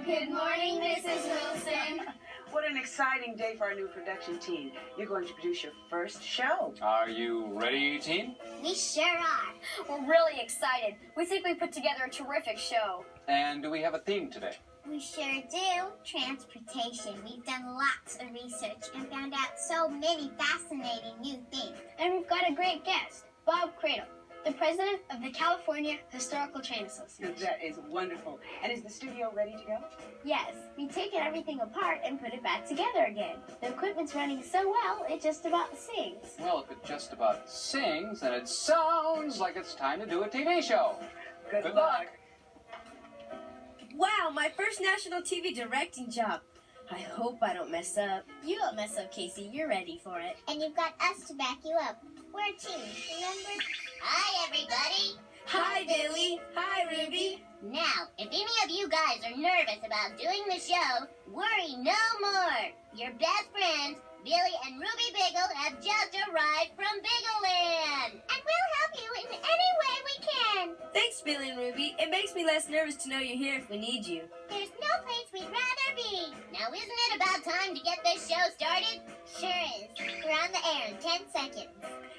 Good morning, Mrs. Wilson. What an exciting day for our new production team. You're going to produce your first show. Are you ready, team? We sure are. We're really excited. We think we put together a terrific show. And do we have a theme today? We sure do. Transportation. We've done lots of research and found out so many fascinating new things. And we've got a great guest, Bob Cradle, the president of the California Historical Train Association. That is wonderful. And is the studio ready to go? Yes, we've taken everything apart and put it back together again. The equipment's running so well, it just about sings. Well, if it just about sings, then it sounds like it's time to do a TV show. Good luck. Wow, my first national TV directing job. I hope I don't mess up. You won't mess up, Casey. You're ready for it. And you've got us to back you up. We're a team, remember? Hi, everybody. Hi, Billy. Hi, Ruby. Now, if any of you guys are nervous about doing the show, worry no more. Your best friends, Billy and Ruby Biggle, have just arrived from Biggleland. And we'll help you in any way we can. Thanks, Billy and Ruby. It makes me less nervous to know you're here if we need you. There's no place we'd rather be. Now, isn't it about time to get this show started? Sure is. We're on the air in 10 seconds.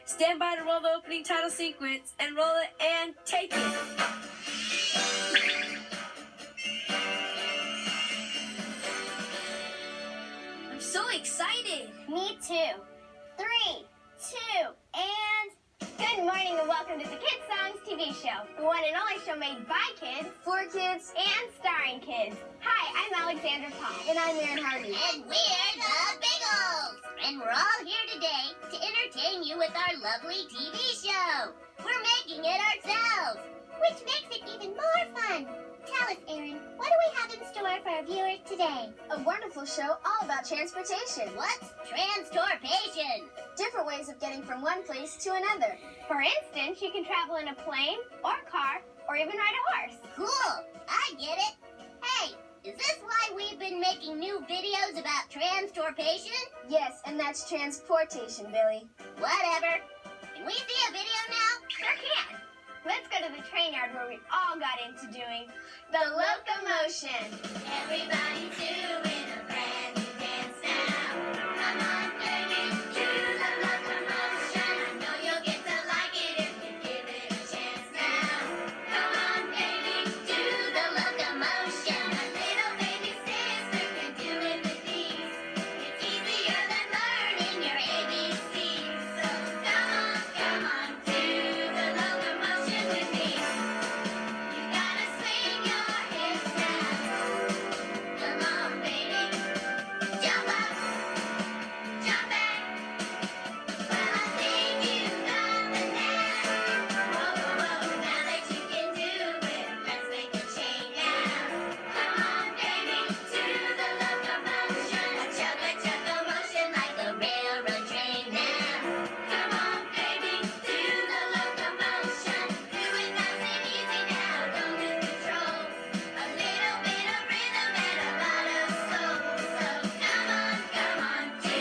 Stand by to roll the opening title sequence and roll it and take it. I'm so excited. Me too. 3, 2, and... Good morning and welcome to the Kidsongs TV show, the one and only show made by kids, for kids, and starring kids. Hi, I'm Alexandra Paul. And I'm Erin Harvey. And we're the Biggles. And we're all here today to entertain you with our lovely TV show. We're making it ourselves, which makes it even more fun. Tell us, Erin, what do we have in store for our viewers today? A wonderful show all about transportation. What's transportation? Different ways of getting from one place to another. For instance, you can travel in a plane or car or even ride a horse. Cool, I get it. Hey, is this why we've been making new videos about transportation? Yes, and that's transportation, Billy. Whatever. Can we see a video now? Sure can. Let's go to the train yard where we all got into doing the locomotion. Everybody doing a brand new dance now. Come on, baby, do the locomotion. I know you'll get to like it if you give it a chance now. Come on, baby, do the locomotion. A little baby sister can do it with ease. It's easier than learning your ABCs. So come on, do the locomotion with me. You gotta swing your hips now. Come on, baby. Jump up, jump back. Well, I think you got the knack. Whoa, whoa, now that you can do it, let's make a chain now. Come on, baby, do the locomotion. A chugga motion like a railroad train now. Come on, baby, do the locomotion. Do it nice and easy now, don't lose control. A little bit of rhythm and a lot of soul. So come on, do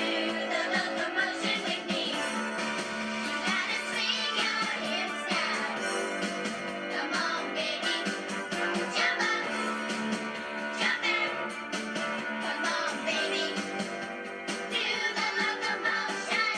the locomotion with me. You gotta swing your hips now. Come on, baby, jump up, jump back. Come on, baby, do the locomotion.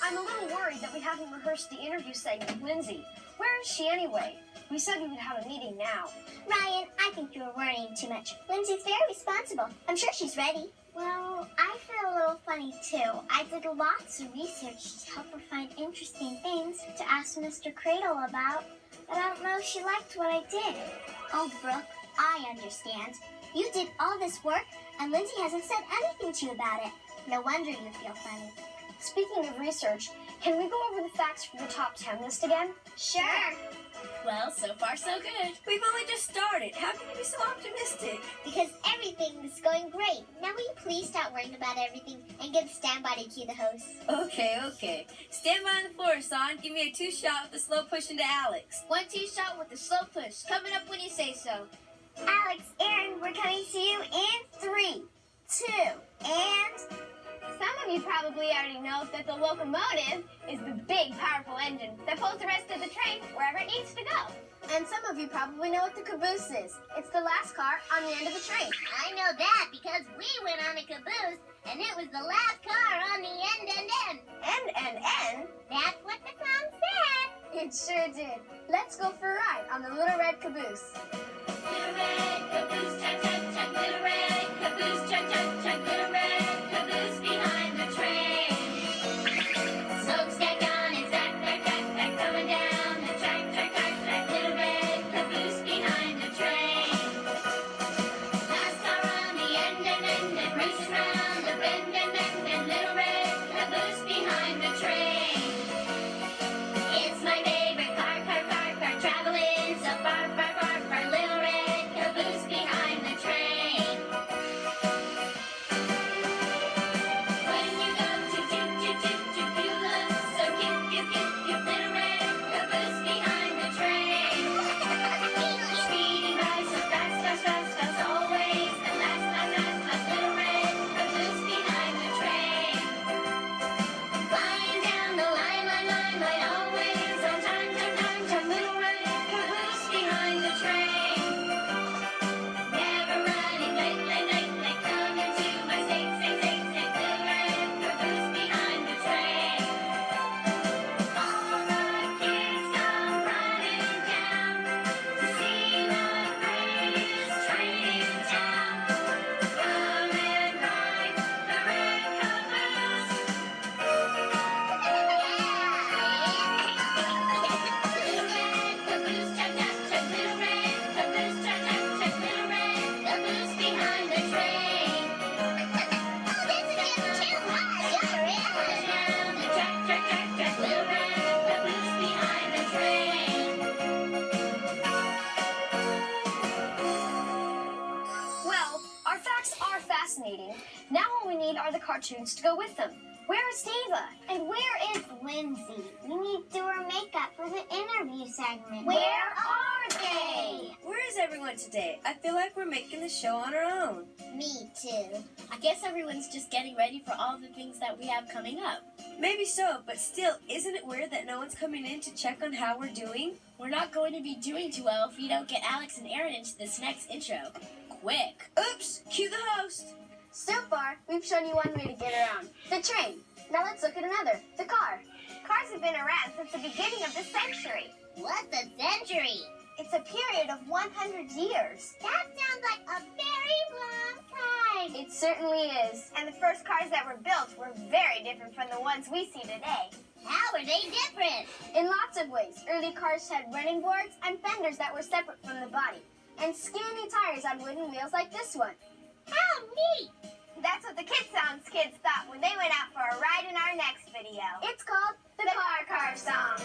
I'm a little worried that we haven't rehearsed the interview segment with Lindsay. Where is she anyway? We said we would have a meeting now. Ryan, I think you're worrying too much. Lindsay's very responsible. I'm sure she's ready. Well, I feel a little funny too. I did lots of research to help her find interesting things to ask Mr. Cradle about, but I don't know if she liked what I did. Oh, Brooke, I understand. You did all this work, and Lindsay hasn't said anything to you about it. No wonder you feel funny. Speaking of research, can we go over the facts for the top 10 list again? Sure. Well, so far so good. We've only just started. How can you be so optimistic? Because everything is going great. Now will you please stop worrying about everything and get a standby to cue the host? Okay. Stand by on the floor, son. Give me a 2-shot with the slow push into Alex. 1-2 shot with the slow push. Coming up when you say so. Alex, Erin, we're coming to you in 3, 2, and... Some of you probably already know that the locomotive is the big, powerful engine that pulls the rest of the train wherever it needs to go. And some of you probably know what the caboose is. It's the last car on the end of the train. I know that because we went on a caboose, and it was the last car on the end. End? That's what the song said. It sure did. Let's go for a ride on the little red caboose. Little red caboose, chug, chug, chug. Little red caboose, chug, chug, chug. Little red caboose behind the train. Smokestack on its back, back, back, back, coming down the track, track, track, track. Little red caboose behind the train. Last car on the end, and races round the bend, and little red caboose behind the train. It's my favorite car, traveling so far, far, far, far. Little red caboose behind the train. When you go to toot, toot, toot, toot, you look so cute, cute, cute, cute. Little red caboose behind the train. Speeding by so fast, fast, fast, fast, always the last, last, last, last. Little red caboose behind the train. Flying down the line, line, line, line, always on time, time, time, time. Little red caboose behind the train. Never running late, late, late, late. Coming to my state, state, state, state. Little red caboose behind the train. All the kids come running down to see the greatest train in town. Come and ride the red caboose. Little red caboose, chug, chug, chug. Little red caboose, chug, chug, chug. Little red caboose behind the train. Oh, this is getting too hot. Sure is. Down the track, track, track, track. Little red caboose behind the train. Well, our facts are fascinating. Now all we need are the cartoons to go with them. Where is Diva? And where is Lindsay? We need to do her makeup for the interview segment. Where are they? Where is everyone today? I feel like we're making the show on our own. Me too. I guess everyone's just getting ready for all the things that we have coming up. Maybe so, but still, isn't it weird that no one's coming in to check on how we're doing? We're not going to be doing too well if we don't get Alex and Aaron into this next intro. Quick. Oops, cue the host. So far, we've shown you one way to get around, the train. Now let's look at another, the car. Cars have been around since the beginning of the century. What's a century? It's a period of 100 years. That sounds like a very long time. It certainly is. And the first cars that were built were very different from the ones we see today. How are they different? In lots of ways, early cars had running boards and fenders that were separate from the body, and skinny tires on wooden wheels like this one. How neat! That's what the Kidsongs kids thought when they went out for a ride in our next video. It's called the Car Song.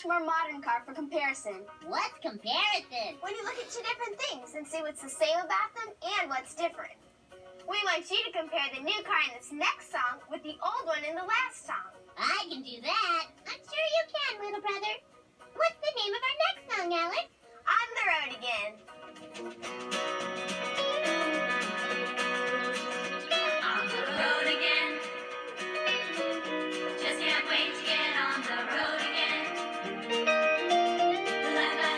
More modern car for comparison. What's comparison? When you look at two different things and see what's the same about them and what's different. We want you to compare the new car in this next song with the old one in the last song. I can do that. I'm sure you can, little brother. What's the name of our next song, Alex? On the Road Again. On the road again. Just can't wait to get on the road again. La la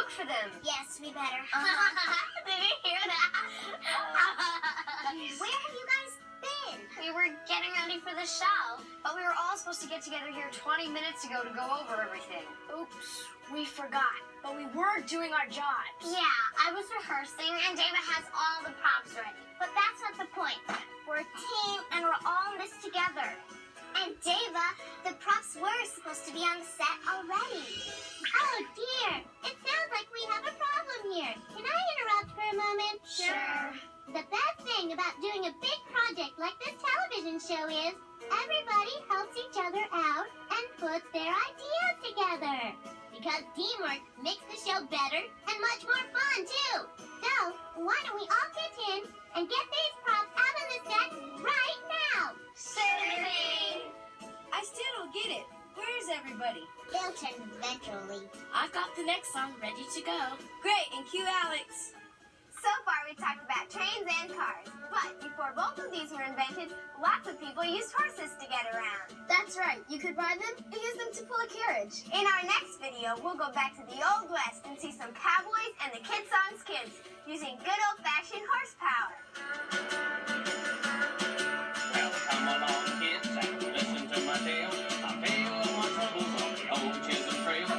look for them. Yes, we better. Did you hear that? Where have you guys been? We were getting ready for the show, but we were all supposed to get together here 20 minutes ago to go over everything. Oops, we forgot. But we were doing our jobs. Yeah, I was rehearsing and David has all the props ready. But that's not the point. We're a team and we're all in this together. And Deva, the props were supposed to be on the set already. Oh dear, it sounds like we have a problem here. Can I interrupt for a moment? Sure. The best thing about doing a big project like this television show is everybody helps each other out and puts their ideas together. Because teamwork makes the show better and much more fun too. So, why don't we all get in and get these props out on the set right now? Certainly. I still don't get it. Where is everybody? They'll turn eventually. I've got the next song ready to go. Great, and cue Alex. So far, we've talked about trains and cars. But before both of these were invented, lots of people used horses to get around. That's right. You could ride them and use them to pull a carriage. In our next video, we'll go back to the Old West and see some cowboys and the Kidsongs kids using good old-fashioned horsepower. Well, come along, kids, and listen to my tale. I'll tell you all my troubles on the old Chisholm Trail.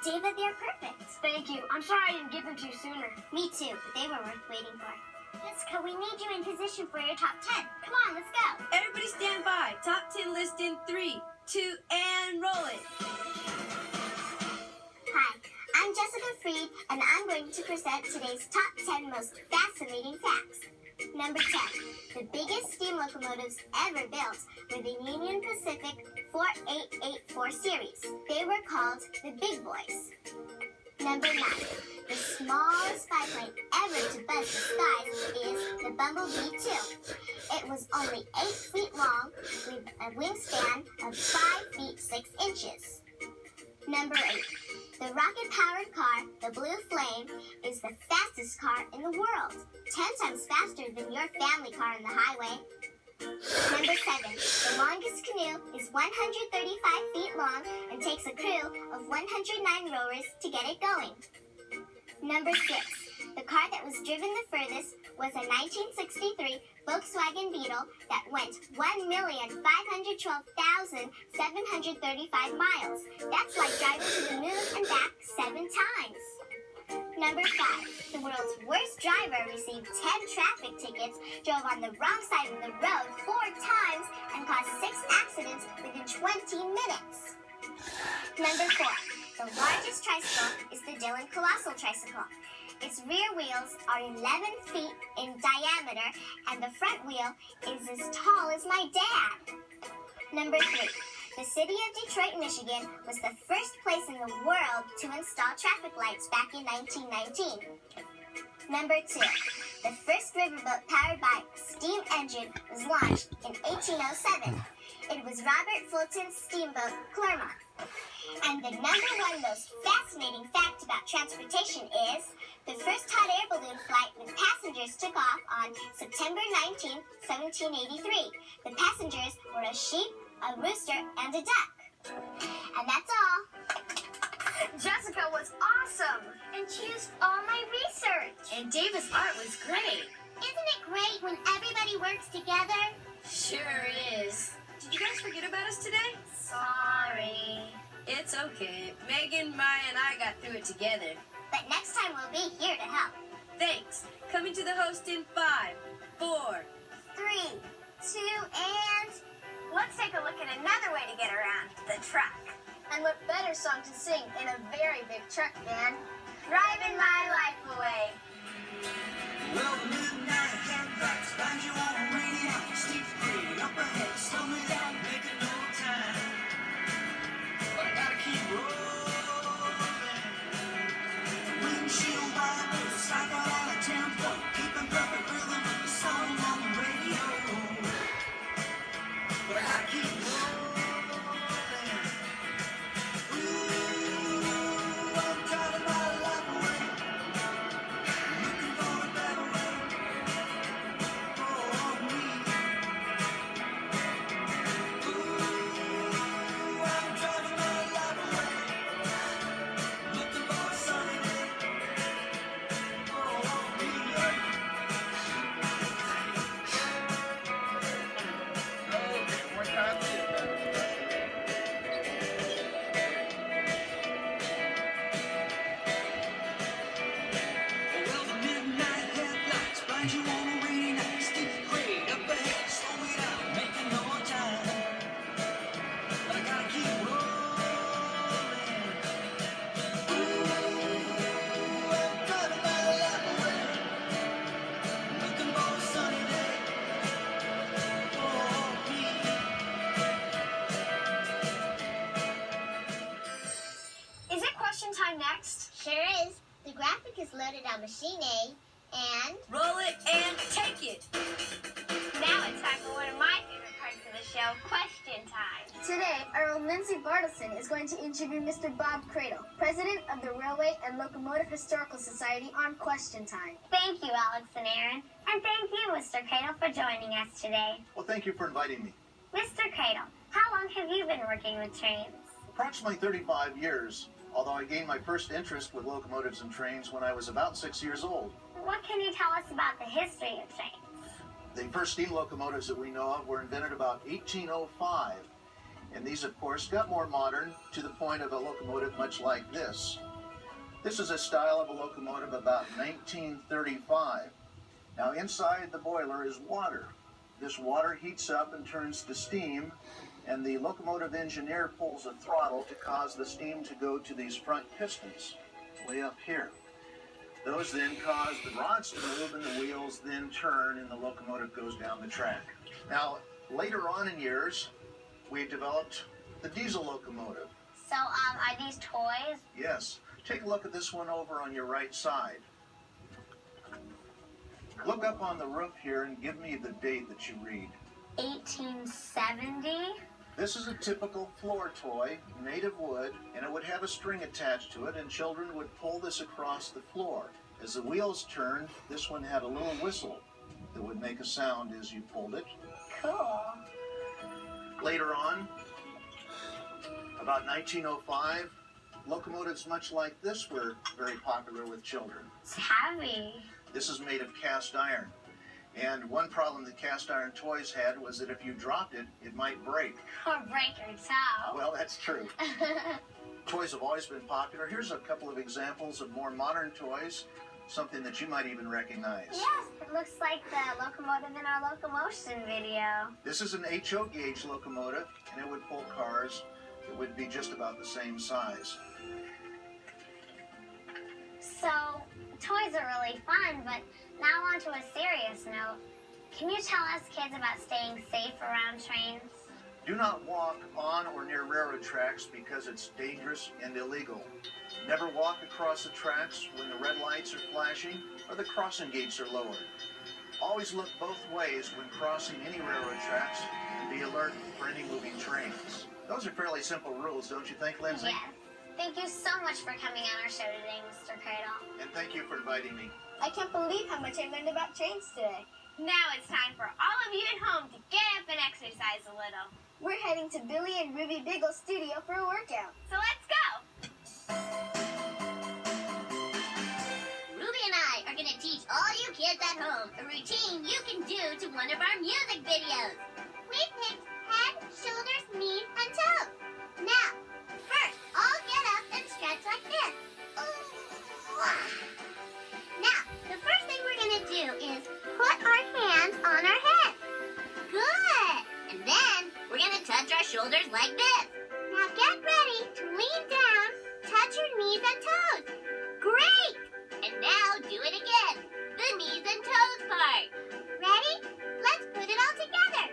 David, they're perfect. Thank you. I'm sorry I didn't get them to you sooner. Me too, but they were worth waiting for. Jessica, we need you in position for your top 10. Come on, let's go. Everybody stand by. Top 10 list in 3, 2, and roll it. Hi, I'm Jessica Freed, and I'm going to present today's top 10 most fascinating facts. Number 10. The biggest steam locomotives ever built were the Union Pacific 4884 series. They were called the Big Boys. Number 9. The smallest biplane ever to buzz the skies is the Bumblebee 2. It was only 8 feet long with a wingspan of 5 feet 6 inches. Number 8. The rocket-powered car, the Blue Flame, is the fastest car in the world. 10 times faster than your family car on the highway. Number 7. The longest canoe is 135 feet long and takes a crew of 109 rowers to get it going. Number 6. The car that was driven the furthest was a 1963 Volkswagen Beetle that went 1,512,735 miles. That's like driving to the moon and back 7 times. Number 5. The world's worst driver received 10 traffic tickets, drove on the wrong side of the road 4 times, and caused 6 accidents within 20 minutes. Number 4. The largest tricycle is the Dillon Colossal Tricycle. Its rear wheels are 11 feet in diameter, and the front wheel is as tall as my dad. Number 3. The city of Detroit, Michigan was the first place in the world to install traffic lights back in 1919. Number 2. The first riverboat powered by a steam engine was launched in 1807. It was Robert Fulton's steamboat Clermont. And the number one most fascinating fact about transportation is the first hot air balloon flight with passengers took off on September 19, 1783. The passengers were a sheep, a rooster, and a duck. And that's all. Jessica was awesome. And she used all my research. And David's art was great. Isn't it great when everybody works together? Sure is. Did you guys forget about us today? Sorry. It's okay. Megan, Maya, and I got through it together. But next time we'll be here to help. Thanks. Coming to the host in 5, 4. 3, 2, and... Let's take a look at another way to get around, the truck. And what better song to sing in a very big truck than Driving My Life Away. Well, the midnight headlights find you on a rainy night. Steep grade up ahead, slow me down, making no time. But I gotta keep rolling. Windshield wipers, cycle on a tempo, keeping perfect rhythm with the song on the radio. But I gotta keep rolling. Ooh, I'm driving my life away. Looking for a better way for me. Ooh, I'm driving my life away. Looking for a sunny day for me. Okay, what time is it? Well, the midnight headlights blind you on a rainy night. Steep grade up ahead, slow me down, making no time. But I gotta keep rolling. Ooh, I'm driving my life away. Looking for a sunny day for me. Is it question time next? Sure is. The graphic is loaded on machine A, and... Roll it and take it. Now it's time for one of my favorite parts of the show, question time. Today, our own Lindsay Bartleson is going to interview Mr. Bob Cradle, president of the Railway and Locomotive Historical Society, on Question Time. Thank you, Alex and Aaron. And thank you, Mr. Cradle, for joining us today. Well, thank you for inviting me. Mr. Cradle, how long have you been working with trains? Approximately 35 years, although I gained my first interest with locomotives and trains when I was about 6 years old. What can you tell us about the history of trains? The first steam locomotives that we know of were invented about 1805, and these, of course, got more modern to the point of a locomotive much like this. This is a style of a locomotive about 1935. Now, inside the boiler is water. This water heats up and turns to steam, and the locomotive engineer pulls a throttle to cause the steam to go to these front pistons way up here. Those then cause the rods to move and the wheels then turn and the locomotive goes down the track. Now, later on in years, we developed the diesel locomotive. So, are these toys? Yes. Take a look at this one over on your right side. Look up on the roof here and give me the date that you read. 1870? This is a typical floor toy made of wood, and it would have a string attached to it, and children would pull this across the floor. As the wheels turned, this one had a little whistle that would make a sound as you pulled it. Cool. Later on, about 1905, locomotives much like this were very popular with children. It's heavy. This is made of cast iron. And one problem the cast iron toys had was that if you dropped it, it might break. Or break your toe. Well, that's true. Toys have always been popular. Here's a couple of examples of more modern toys, something that you might even recognize. Yes, it looks like the locomotive in our locomotion video. This is an HO gauge locomotive, and it would pull cars that would be just about the same size. So, toys are really fun, but now on to a serious note. Can you tell us kids about staying safe around trains? Do not walk on or near railroad tracks because it's dangerous and illegal. Never walk across the tracks when the red lights are flashing or the crossing gates are lowered. Always look both ways when crossing any railroad tracks and be alert for any moving trains. Those are fairly simple rules, don't you think, Lindsay? Yes. Thank you so much for coming on our show today, Mr. Cradle. And thank you for inviting me. I can't believe how much I learned about trains today. Now it's time for all of you at home to get up and exercise a little. We're heading to Billy and Ruby Biggle's studio for a workout. So let's go. Ruby and I are going to teach all you kids at home a routine you can do to one of our music videos. We picked head, shoulders, knees, and toes. Now, first, all get up and stretch like this. Now, the first thing we're going to do is put our hands on our head. Good. And then we're going to touch our shoulders like this. Now get ready to lean down, touch your knees and toes. Great! And now do it again. The knees and toes part. Ready? Let's put it all together.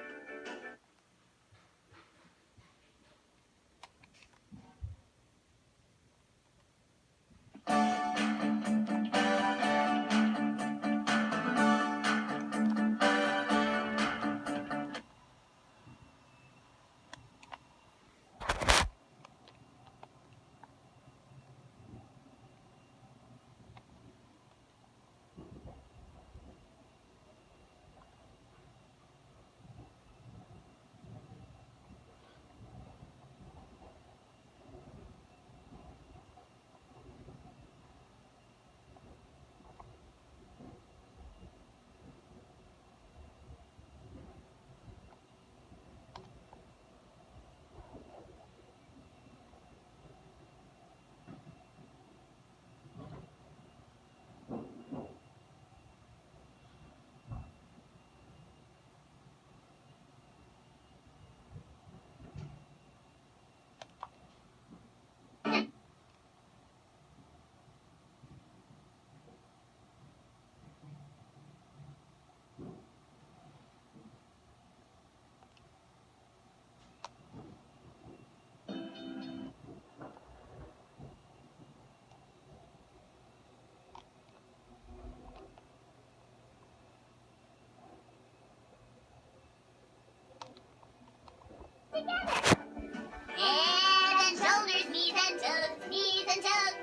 Head and shoulders, knees and toes, knees and toes.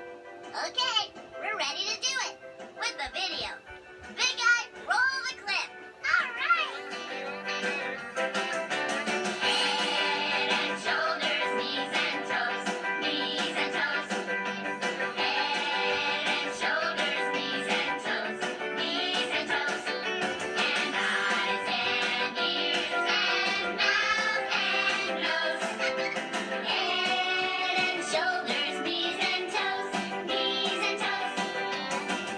Okay, we're ready to do it with the video. Big Eye, roll the clip. All right. Head and shoulders, knees and toes, knees and toes. Head and shoulders, knees and toes, knees and toes. And eyes and ears and mouth and nose. Head and shoulders, knees and toes, knees and toes.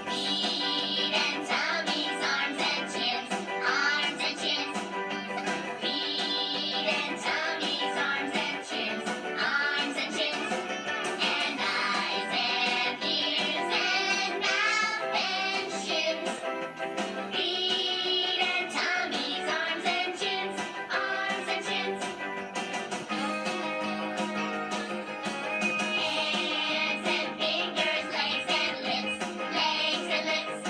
Feet and tummies, arms and chins, arms and chins. Feet and tummies, arms and chins, arms and chins. And eyes and ears and mouth and shins. Feet and tummies, arms and chins, arms and chins. Hands and fingers, legs and lips, legs and lips.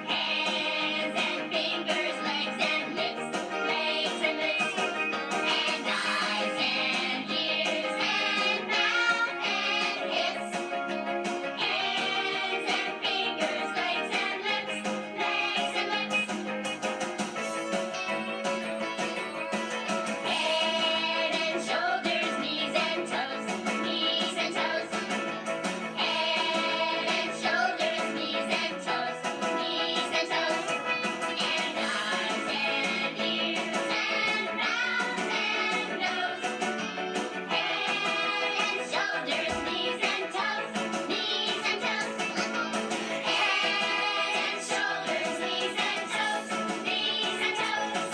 Hands and fingers, legs and lips, legs and lips. And eyes and ears and mouth and hips. Hands and fingers, legs and lips, legs and lips. Head and shoulders, knees and toes, knees and toes. Head and shoulders, knees and toes, knees and toes. And eyes and ears and mouth and nose. Head and shoulders, knees and toes, knees and toes. Head and shoulders, knees and toes, knees and toes.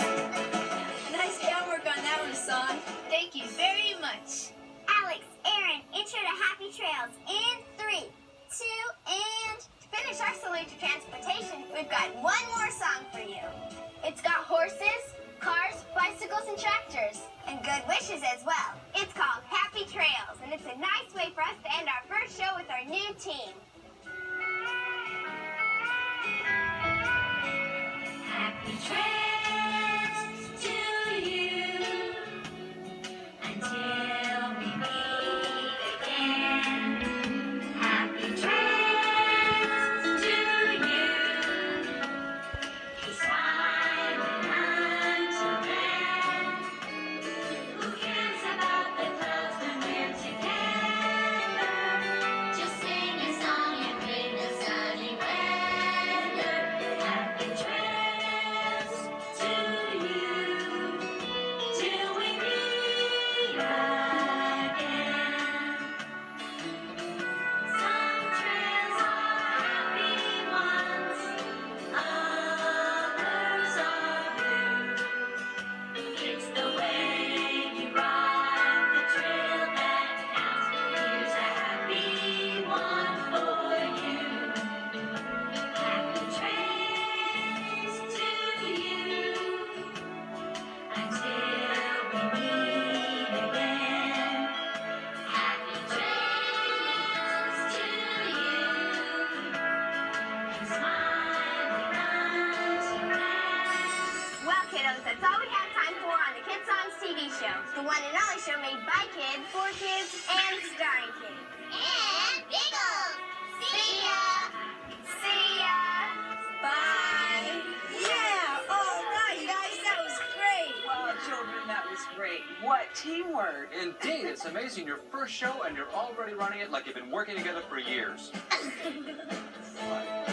Nice groundwork on that one, Song. Thank you very much. Alex, Aaron, intro to Happy Trails in 3, 2, and to finish our salute to transportation, we've got one more song for you. It's got horses, cars, bicycles, and tractors. And good wishes as well. It's called Happy Trails, and it's a nice way for us to end our first show with our new team. Happy trails to you until for kids and starring kids. And Biggles! See ya! See ya! Bye. Yeah. All right, guys. That was great. Wow, children, that was great. What teamwork! Indeed, it's amazing. Your first show and you're already running it like you've been working together for years. What?